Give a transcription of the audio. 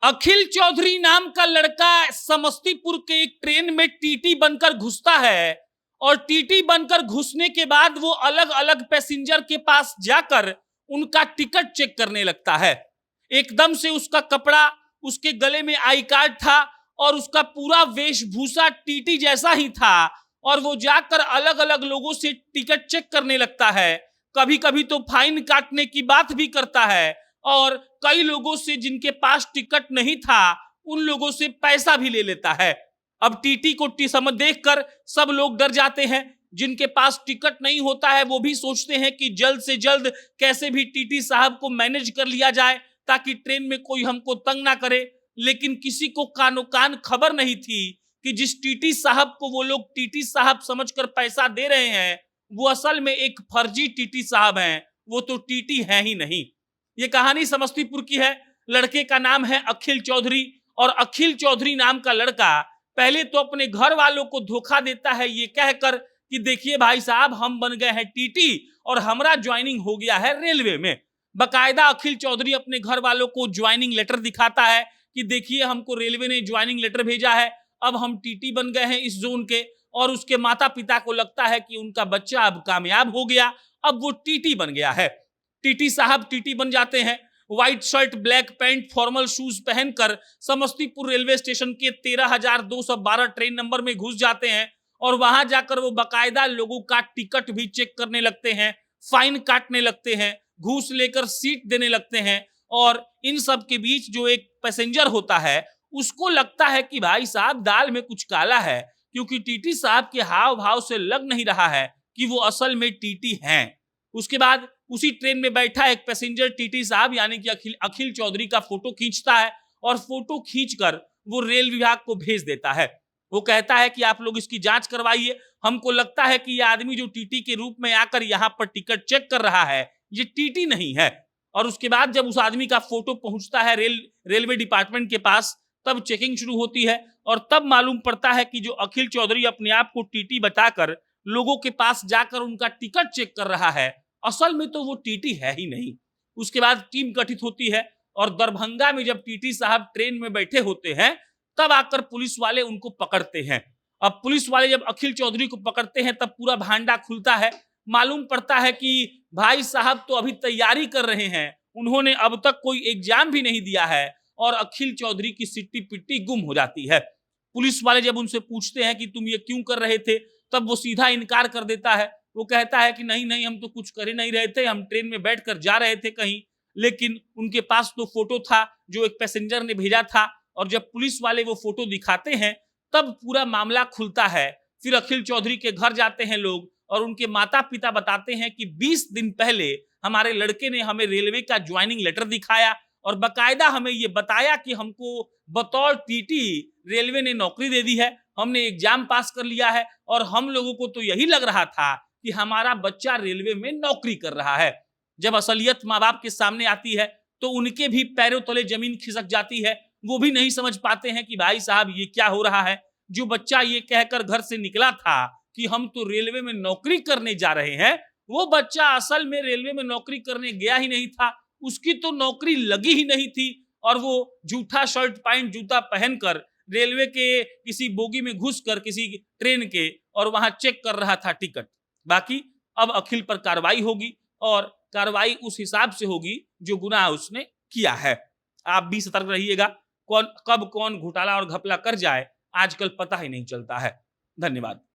अखिल चौधरी नाम का लड़का समस्तीपुर के एक ट्रेन में टीटी बनकर घुसता है और टीटी बनकर घुसने के बाद वो अलग अलग पैसेंजर के पास जाकर उनका टिकट चेक करने लगता है। एकदम से उसका कपड़ा, उसके गले में आई कार्ड था और उसका पूरा वेशभूषा टीटी जैसा ही था और वो जाकर अलग अलग लोगों से टिकट चेक करने लगता है। कभी कभी तो फाइन काटने की बात भी करता है और कई लोगों से जिनके पास टिकट नहीं था उन लोगों से पैसा भी ले लेता है। अब टीटी को समझ देखकर सब लोग डर जाते हैं। जिनके पास टिकट नहीं होता है वो भी सोचते हैं कि जल्द से जल्द कैसे भी टीटी साहब को मैनेज कर लिया जाए ताकि ट्रेन में कोई हमको तंग ना करे। लेकिन किसी को कानो कान खबर नहीं थी कि जिस टीटी साहब को वो लोग टीटी साहब समझकर पैसा दे रहे हैं वो असल में एक फर्जी टीटी साहब हैं। वो तो टीटी है ही नहीं। ये कहानी समस्तीपुर की है। लड़के का नाम है अखिल चौधरी और अखिल चौधरी नाम का लड़का पहले तो अपने घर वालों को धोखा देता है ये कहकर कि देखिए भाई साहब, हम बन गए हैं टीटी और हमारा ज्वाइनिंग हो गया है रेलवे में। बकायदा अखिल चौधरी अपने घर वालों को ज्वाइनिंग लेटर दिखाता है कि देखिए हमको रेलवे ने ज्वाइनिंग लेटर भेजा है, अब हम टीटी बन गए हैं इस जोन के। और उसके माता पिता को लगता है कि उनका बच्चा अब कामयाब हो गया, अब वो टीटी बन गया है। टीटी साहब टीटी बन जाते हैं। White shirt, black pant, formal shoes पहनकर समस्तीपुर रेलवे स्टेशन के 13,212 ट्रेन नंबर में घुस जाते हैं और वहां जाकर वो बकायदा लोगों का टिकट भी चेक करने लगते हैं, फाइन काटने लगते हैं, घूस लेकर सीट देने लगते हैं। और इन सब के बीच जो एक पैसेंजर होता है उसको लगता है कि भाई साहब दाल में कुछ काला है, क्योंकि टीटी साहब के हाव भाव से लग नहीं रहा है कि वो असल में टीटी हैं। उसके बाद उसी ट्रेन में बैठा एक पैसेंजर टीटी साहब यानी कि अखिल चौधरी का फोटो खींचता है और फोटो खींचकर वो रेल विभाग को भेज देता है। वो कहता है कि आप लोग इसकी जांच करवाइए, हमको लगता है कि ये आदमी जो टीटी के रूप में आकर यहाँ पर टिकट चेक कर रहा है ये टीटी नहीं है। और उसके बाद जब उस आदमी का फोटो पहुंचता है रेलवे डिपार्टमेंट के पास, तब चेकिंग शुरू होती है और तब मालूम पड़ता है कि जो अखिल चौधरी अपने आप को टीटी बताकर लोगों के पास जाकर उनका टिकट चेक कर रहा है, असल में तो वो टीटी है ही नहीं। उसके बाद टीम गठित होती है और दरभंगा में जब टीटी साहब ट्रेन में बैठे होते हैं तब आकर पुलिस वाले उनको पकड़ते हैं। अब पुलिस वाले जब अखिल चौधरी को पकड़ते हैं तब पूरा भांडा खुलता है। मालूम पड़ता है कि भाई साहब तो अभी तैयारी कर रहे हैं, उन्होंने अब तक कोई एग्जाम भी नहीं दिया है और अखिल चौधरी की सिट्टी पिट्टी गुम हो जाती है। पुलिस वाले जब उनसे पूछते हैं कि तुम ये क्यों कर रहे थे, तब वो सीधा इनकार कर देता है। वो कहता है कि नहीं नहीं, हम तो कुछ कर ही नहीं रहे थे, हम ट्रेन में बैठकर जा रहे थे कहीं। लेकिन उनके पास तो फोटो था जो एक पैसेंजर ने भेजा था और जब पुलिस वाले वो फोटो दिखाते हैं तब पूरा मामला खुलता है। फिर अखिल चौधरी के घर जाते हैं लोग और उनके माता पिता बताते हैं कि 20 दिन पहले हमारे लड़के ने हमें रेलवे का ज्वाइनिंग लेटर दिखाया और बकायदा हमें ये बताया कि हमको बतौर टीटी रेलवे ने नौकरी दे दी है, हमने एग्जाम पास कर लिया है और हम लोगों को तो यही लग रहा था कि हमारा बच्चा रेलवे में नौकरी कर रहा है। जब असलियत माँ बाप के सामने आती है तो उनके भी पैरों तले जमीन खिसक जाती है। वो भी नहीं समझ पाते हैं कि भाई साहब ये क्या हो रहा है। जो बच्चा ये कहकर घर से निकला था कि हम तो रेलवे में नौकरी करने जा रहे हैं, वो बच्चा असल में रेलवे में नौकरी करने गया ही नहीं था, उसकी तो नौकरी लगी ही नहीं थी और वो झूठा शर्ट पैंट जूता पहनकर रेलवे के किसी बोगी में घुसकर किसी ट्रेन के और वहां चेक कर रहा था टिकट। बाकी अब अखिल पर कार्रवाई होगी और कार्रवाई उस हिसाब से होगी जो गुनाह उसने किया है। आप भी सतर्क रहिएगा, कौन कब कौन घोटाला और घपला कर जाए आजकल पता ही नहीं चलता है। धन्यवाद।